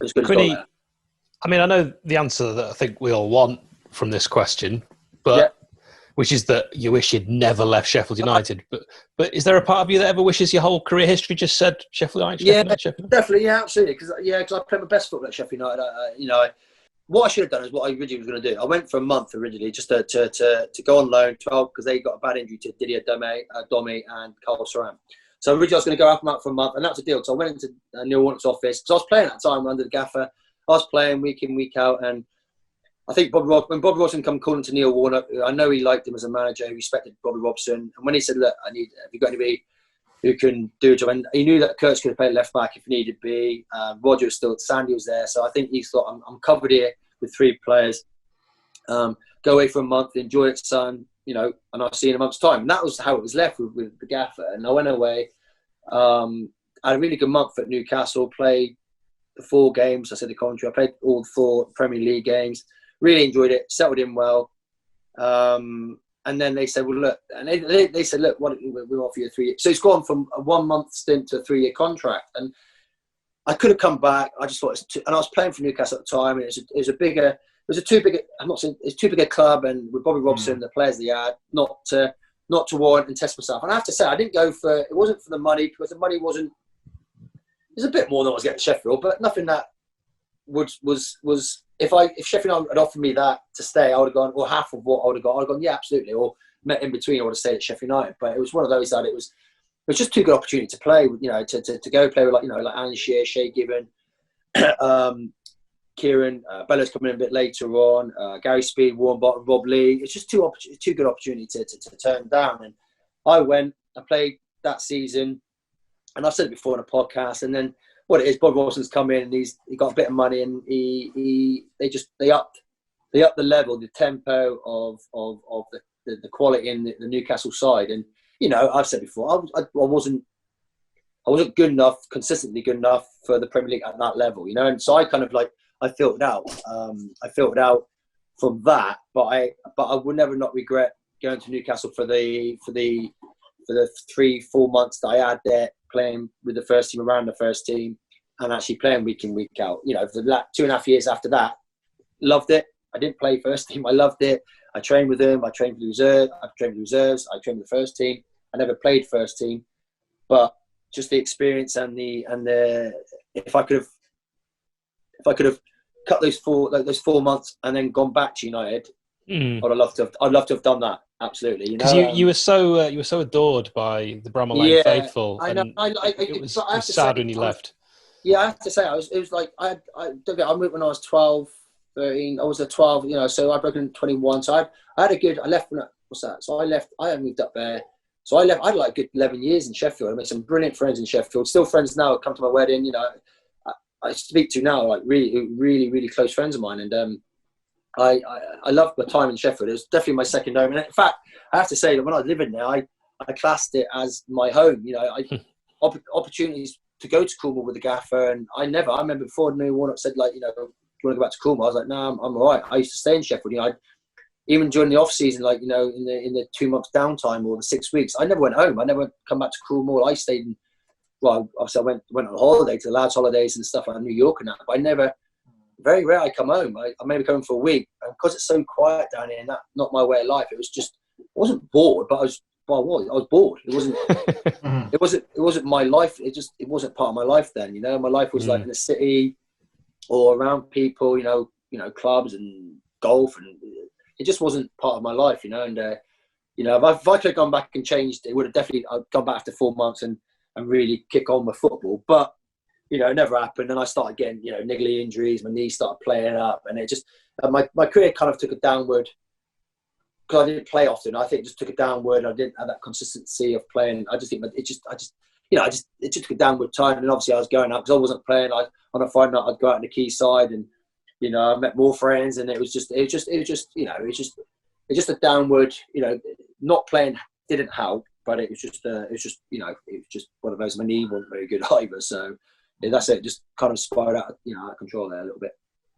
as good as got Quinny, there. I mean, I know the answer that I think we all want from this question, but Yeah. which is that you wish you'd never left Sheffield United. But is there a part of you that ever wishes your whole career history just said Sheffield United, Sheffield Yeah, United, Sheffield United? definitely. Yeah, absolutely. Because I played my best football at Sheffield United. What I should have done is what I originally was going to do. I went for a month originally just to go on loan, 12, because they got a bad injury to Didier Domi and Carl Saran. So originally I was going to go out for a month, and that was the deal. So I went into Neil Warnock's office, because I was playing at the time under the gaffer. I was playing week in, week out, and I think when Bobby Robson come calling to Neil Warnock, I know he liked him as a manager, he respected Bobby Robson. And when he said, look, have you got anybody who can do a job? And he knew that Kurtz could have played left back if needed be. Roger was still, Sandy was there. So I think he thought, I'm covered here with 3 players. Go away for a month, enjoy it, son, and I'll see you in a month's time. And that was how it was left with the gaffer. And I went away. I had a really good month at Newcastle, played the 4 games. I said the commentary. I played all the 4 Premier League games. Really enjoyed it, settled in well. And then they said, well, look, and they said, look, we'll offer you a 3 year. So it's gone from a 1-month stint to a 3-year contract. And I could have come back. I just thought and I was playing for Newcastle at the time, and it was too big a club, and with Bobby Robson, the players they had, not to warrant and test myself. And I have to say, I didn't go for, it wasn't for the money, because the money wasn't, it was a bit more than I was getting at Sheffield, but nothing that was if Sheffield had offered me that to stay, I would have gone, or half of what I would have gone, yeah, absolutely. Or met in between, I would have stayed at Sheffield United. But it was one of those that it was just too good opportunity to play, to go play with like Alan Shearer, Shay Given, Kieran, Bella's coming in a bit later on, Gary Speed, Warren Bottom, Rob Lee. It's just too good opportunity to turn down. And I played that season, and I've said it before in a podcast, and then what it is, Bob Wilson's come in and he got a bit of money, and they upped the level, the tempo of the quality in the Newcastle side. And I've said before, I wasn't good enough, consistently good enough for the Premier League at that level, and so I kind of I filtered out. I filtered out from that, but I would never not regret going to Newcastle for the 3-4 months that I had there, playing with the first team, around the first team, and actually playing week in, week out. For the 2.5 years after that, loved it. I didn't play first team. I loved it. I trained with them. I trained with the reserve. I trained with the reserves. I trained with the first team. I never played first team, but just the experience and the if I could have cut those 4 months and then gone back to United, I'd love to have done that. Absolutely, because you were so adored by the Bramall Lane faithful. I know. It was sad when you left. Yeah, I have to say, it was like I moved when I was 12, 13. I was at 12, so I broke in 21. So I left when what's that? So I left. I moved up there. So I left. I had like a good 11 years in Sheffield. I made some brilliant friends in Sheffield. Still friends now. Come to my wedding. I speak to now like really, really, really close friends of mine, and I loved my time in Sheffield. It was definitely my second home. And in fact, I have to say that when I was living there, I classed it as my home. Opportunities to go to Cornwall with the gaffer, and I remember before Neil Warnock said, do you want to go back to Cornwall? I was like, no, I'm all right. I used to stay in Sheffield. Even during the off season, in the 2 months downtime or the 6 weeks, I never went home. I never come back to Cornwall. I stayed in. Well, obviously, I went on holiday to the lads' holidays and stuff like New York and that. But I never. Very rare I come home. I maybe come home for a week, and because it's so quiet down here, and that's not my way of life. It was just, I wasn't bored, but I was bored. It wasn't my life. It wasn't part of my life then. My life was like in the city or around people. Clubs and golf, and it just wasn't part of my life. And if I could have gone back and changed, it would have definitely. I'd gone back after 4 months and really kick on with football, but. It never happened, and I started getting, niggly injuries. My knees started playing up, and it just my career kind of took a downward because I didn't play often. I think it just took a downward. I didn't have that consistency of playing. I just think it just took a downward time. And obviously, I was going out because I wasn't playing. On a Friday night, I'd go out on the quayside, and I met more friends, and it was just a downward. Not playing didn't help, but it was just one of those. My knee wasn't very good either, so. Yeah, that's it. Just kind of spiraled out, out of control there a little bit.